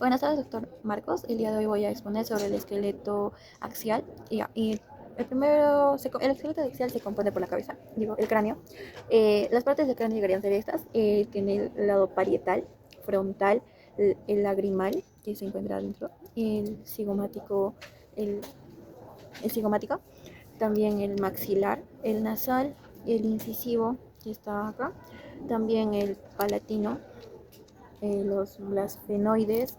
Buenas tardes, doctor Marcos. El día de hoy voy a exponer sobre el esqueleto axial. Y el esqueleto axial se compone por la cabeza, el cráneo. Las partes del cráneo llegarían a ser estas. Tiene el lado parietal, frontal, el lagrimal, que se encuentra adentro, el, el cigomático, también el maxilar, el nasal, el incisivo, que está acá, también el palatino, los blasfenoides,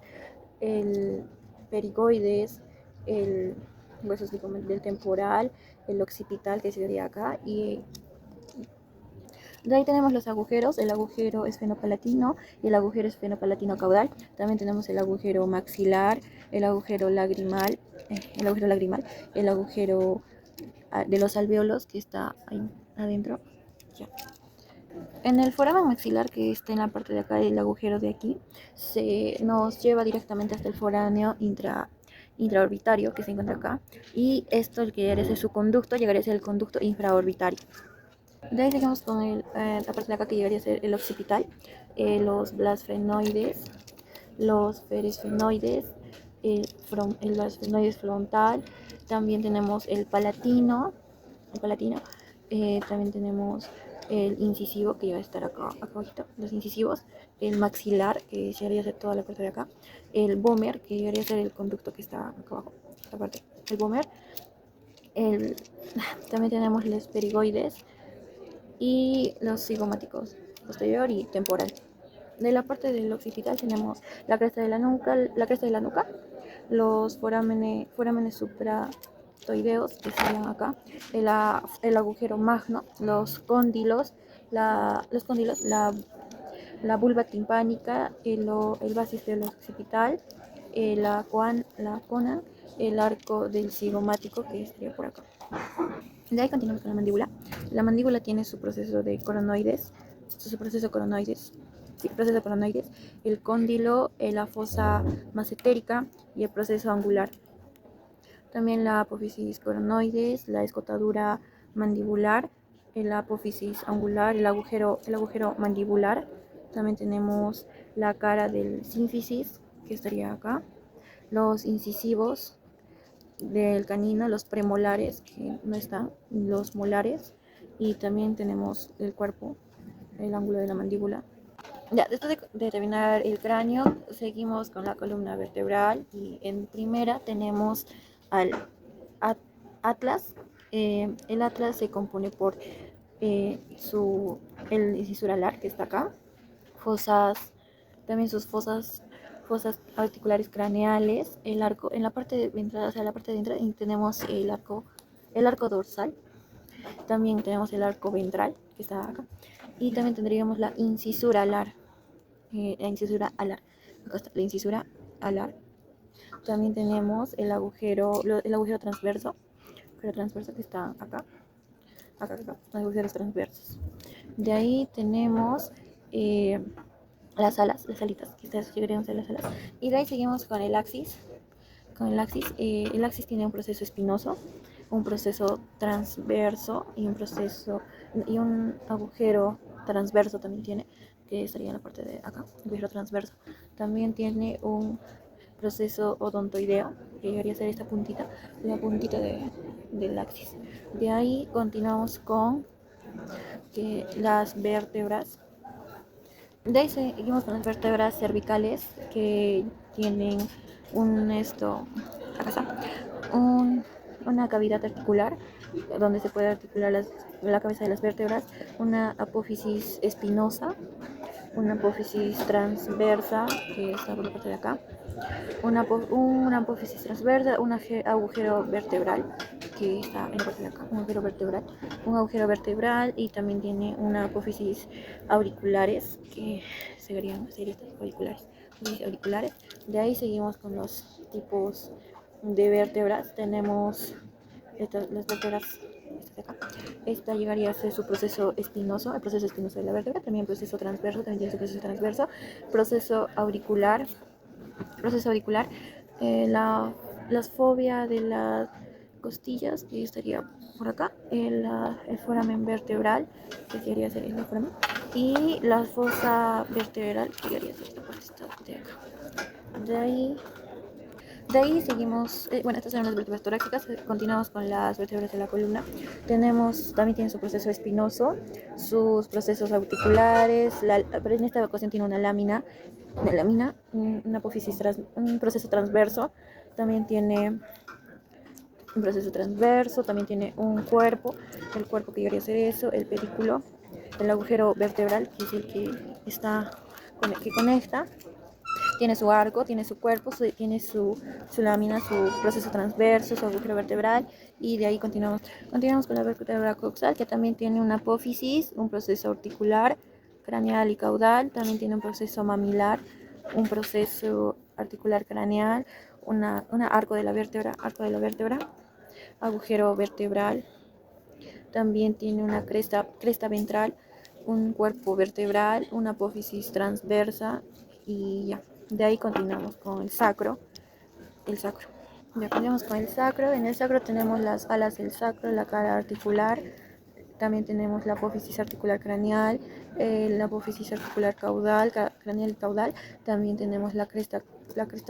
el perigoides, el hueso del temporal, el occipital que sería acá, y de ahí tenemos los agujeros. El agujero esfenopalatino y el agujero esfenopalatino caudal. También tenemos el agujero maxilar, el agujero lagrimal, el agujero de los alvéolos que está ahí adentro. Ya. En el foramen maxilar, que está en la parte de acá del agujero de aquí, se nos lleva directamente hasta el foráneo intraorbitario, que se encuentra acá, y esto, el que llegaría a ser su conducto, llegaría a ser el conducto infraorbitario. De ahí seguimos con la parte de acá, que llegaría a ser el occipital, los blasfenoides, los feresfenoides, el blasfenoides frontal. También tenemos el palatino, también tenemos el incisivo, que ya va a estar acá abajito, los incisivos, el maxilar, que llegaría a ser toda la parte de acá, el vomer, que llegaría a ser el conducto que está acá abajo, esta parte, el vomer, el, también tenemos los perigoides y los cigomáticos, posterior y temporal. De la parte del occipital tenemos la cresta de la nuca, los forámenes supratoideos, que serían acá, el agujero magno, los cóndilos, la vulva timpánica, el basis del occipital, la cona, el arco del cigomático, que estaría por acá. De ahí continuamos con la mandíbula. La mandíbula tiene su proceso de coronoides, el cóndilo, la fosa masentérica y el proceso angular. También la apófisis coronoides, la escotadura mandibular, la apófisis angular, el agujero mandibular. También tenemos la cara del sínfisis, que estaría acá, los incisivos del canino, los premolares, que no están, los molares, y también tenemos el cuerpo, el ángulo de la mandíbula. Ya, después de terminar el cráneo, seguimos con la columna vertebral, y en primera tenemos al atlas. El atlas se compone por el incisura alar, que está acá, también sus fosas articulares craneales, el arco, en la parte ventral, o sea, la parte de entrada, tenemos el arco dorsal, también tenemos el arco ventral, que está acá, y también tendríamos la incisura alar, acá está la incisura alar. También tenemos el agujero transverso, que está acá, los agujeros transversos. De ahí tenemos las alitas, que estas llegarían a ser las alas. Y de ahí seguimos con el axis. El axis tiene un proceso espinoso, un proceso transverso y un agujero transverso también tiene, que estaría en la parte de acá, agujero transverso. También tiene un proceso odontoideo, que llegaría a ser esta puntita, la puntita del axis. De ahí continuamos con las vértebras. De ahí seguimos con las vértebras cervicales, que tienen acá está, una cavidad articular donde se puede articular la cabeza de las vértebras, una apófisis espinosa, una apófisis transversa, que está por la parte de acá, una apófisis transversa, un agujero vertebral, que está en la parte de acá, un agujero vertebral, y también tiene una apófisis auriculares, que serían estas auriculares. De ahí seguimos con los tipos de vértebras. Tenemos las vértebras. Esta llegaría a ser su proceso espinoso, el proceso espinoso de la vértebra, también proceso transverso, también tiene su proceso transverso, proceso auricular, las fobia de las costillas, que estaría por acá, el foramen vertebral, que sería el foramen, y la fosa vertebral que llegaría a ser esta parte de acá. De ahí seguimos, bueno, estas son las vértebras torácicas, continuamos con las vértebras de la columna. También tiene su proceso espinoso, sus procesos articulares, pero en esta ocasión tiene una apófisis, un proceso transverso, también tiene un proceso transverso, también tiene un cuerpo, el cuerpo que llegaría a ser eso, el pedículo, el agujero vertebral, que es el que que conecta, tiene su arco, tiene su cuerpo, tiene su lámina, su proceso transverso, su agujero vertebral, y de ahí continuamos con la vértebra coxal, que también tiene una apófisis, un proceso articular, craneal y caudal, también tiene un proceso mamilar, un proceso articular craneal, una arco de la vértebra, agujero vertebral, también tiene una cresta ventral, un cuerpo vertebral, una apófisis transversa y ya. De ahí continuamos con el sacro. Ya continuamos con el sacro. En el sacro tenemos las alas del sacro, la cara articular, también tenemos la apófisis articular craneal, la apófisis articular craneal y caudal. También tenemos la cresta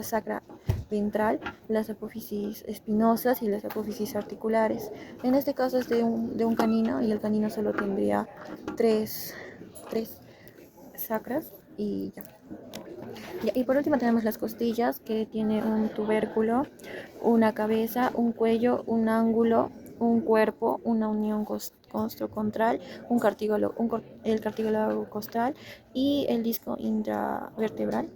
sacra ventral, las apófisis espinosas y las apófisis articulares. En este caso es de un canino y el canino solo tendría tres sacras y ya. Y por último tenemos las costillas, que tiene un tubérculo, una cabeza, un cuello, un ángulo, un cuerpo, una unión costocontral, el cartílago costal y el disco intravertebral.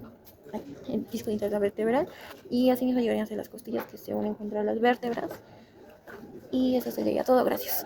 Y así mismo llegarían a ser las costillas que se unen contra las vértebras. Y eso sería todo. Gracias.